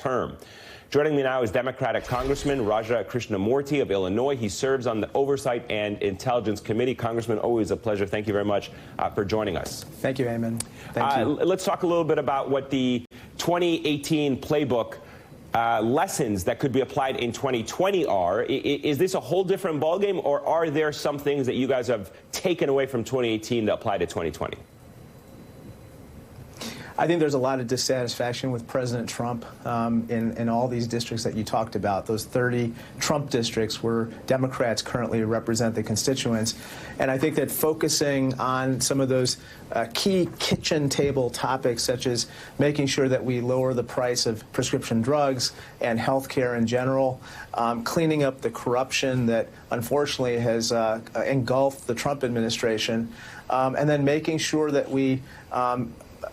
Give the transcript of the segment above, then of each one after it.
term. Joining me now is Democratic Congressman Raja Krishnamoorthi of Illinois. He serves on the Oversight and Intelligence Committee. Congressman, always a pleasure. Thank you very much for joining us. Thank you, Eamon. Thank you. Let's talk a little bit about what the 2018 playbook lessons that could be applied in 2020 are. Is this a whole different ballgame, or are there some things that you guys have taken away from 2018 to apply to 2020? I think there's a lot of dissatisfaction with President Trump in all these districts that you talked about, those 30 Trump districts where Democrats currently represent the constituents. And I think that focusing on some of those key kitchen table topics, such as making sure that we lower the price of prescription drugs and health care in general, cleaning up the corruption that unfortunately has engulfed the Trump administration, and then making sure that we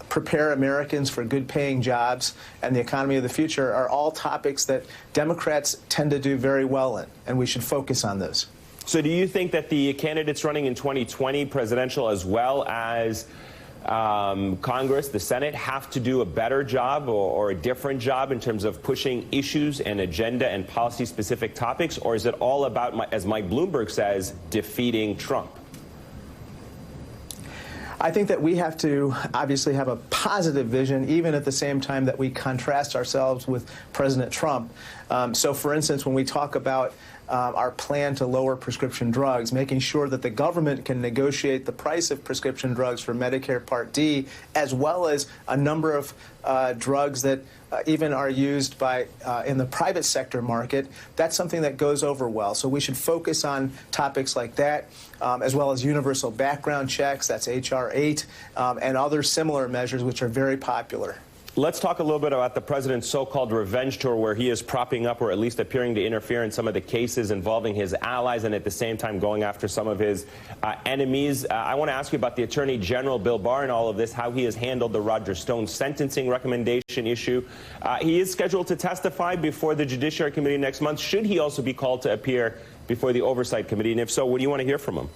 prepare Americans for good-paying jobs and the economy of the future are all topics that Democrats tend to do very well in, and we should focus on those. So do you think that the candidates running in 2020 presidential as well as Congress, the Senate, have to do a better job or a different job in terms of pushing issues and agenda and policy-specific topics, or is it all about, as Mike Bloomberg says, defeating Trump? I think that we have to obviously have a positive vision, even at the same time that we contrast ourselves with President Trump. So, for instance, when we talk about our plan to lower prescription drugs, making sure that the government can negotiate the price of prescription drugs for Medicare Part D, as well as a number of drugs that even are used by in the private sector market, that's something that goes over well. So we should focus on topics like that, as well as universal background checks, that's H.R. 8, and other similar measures which are very popular. Let's talk a little bit about the president's so-called revenge tour, where he is propping up or at least appearing to interfere in some of the cases involving his allies and at the same time going after some of his enemies. I want to ask you about the Attorney General, Bill Barr, and all of this, how he has handled the Roger Stone sentencing recommendation issue. He is scheduled to testify before the Judiciary Committee next month. Should he also be called to appear before the Oversight Committee? And if so, what do you want to hear from him?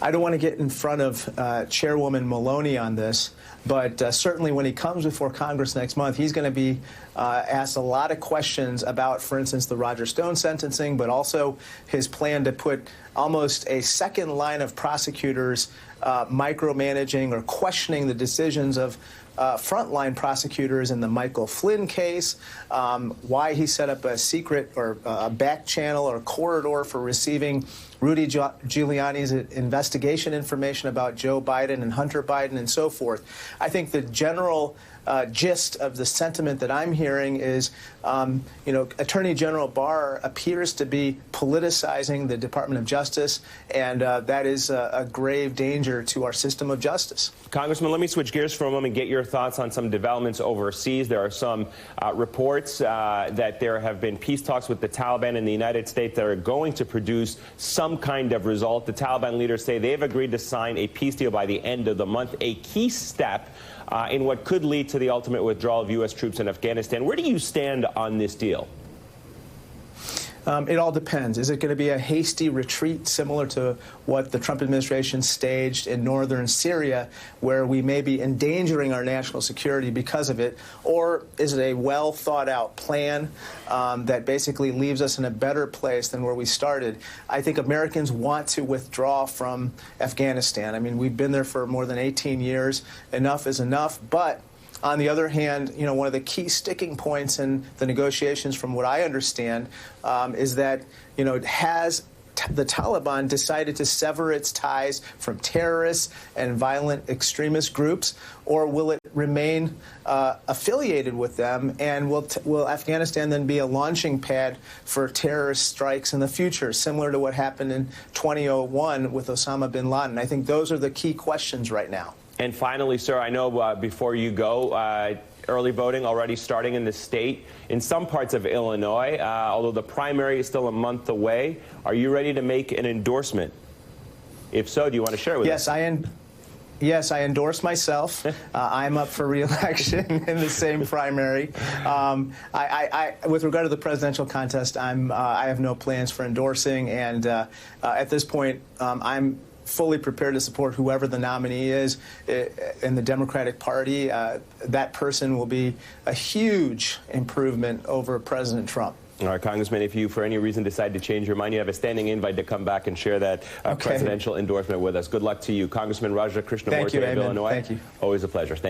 I don't want to get in front of Chairwoman Maloney on this, but certainly when he comes before Congress next month, he's going to be asked a lot of questions about, for instance, the Roger Stone sentencing, but also his plan to put almost a second line of prosecutors micromanaging or questioning the decisions of frontline prosecutors in the Michael Flynn case, why he set up a secret or a back channel or corridor for receiving Rudy Giuliani's investigation information about Joe Biden and Hunter Biden and so forth. I think the general gist of the sentiment that I'm hearing is, Attorney General Barr appears to be politicizing the Department of Justice, and that is a grave danger to our system of justice. Congressman, let me switch gears for a moment and get your thoughts on some developments overseas. There are some reports that there have been peace talks with the Taliban in the United States that are going to produce some kind of result. The Taliban leaders say they've agreed to sign a peace deal by the end of the month, a key step in what could lead to the ultimate withdrawal of U.S. troops in Afghanistan. Where do you stand on this deal? It all depends. Is it going to be a hasty retreat similar to what the Trump administration staged in northern Syria, where we may be endangering our national security because of it? Or is it a well-thought-out plan that basically leaves us in a better place than where we started? I think Americans want to withdraw from Afghanistan. I mean, we've been there for more than 18 years. Enough is enough. But on the other hand, one of the key sticking points in the negotiations, from what I understand, is that, has the Taliban decided to sever its ties from terrorists and violent extremist groups, or will it remain affiliated with them? And will Afghanistan then be a launching pad for terrorist strikes in the future, similar to what happened in 2001 with Osama bin Laden? I think those are the key questions right now. And finally, sir, I know before you go, early voting already starting in the state in some parts of Illinois, although the primary is still a month away. Are you ready to make an endorsement? If so, do you want to share with us? Yes, I endorse myself. I'm up for re-election in the same primary. With regard to the presidential contest, I have no plans for endorsing, and at this point, I'm fully prepared to support whoever the nominee is in the Democratic Party. That person will be a huge improvement over President Trump. All right, Congressman, if you, for any reason, decide to change your mind, you have a standing invite to come back and share that presidential endorsement with us. Good luck to you. Congressman Raja Krishnamoorthi of Illinois. Thank you. Always a pleasure.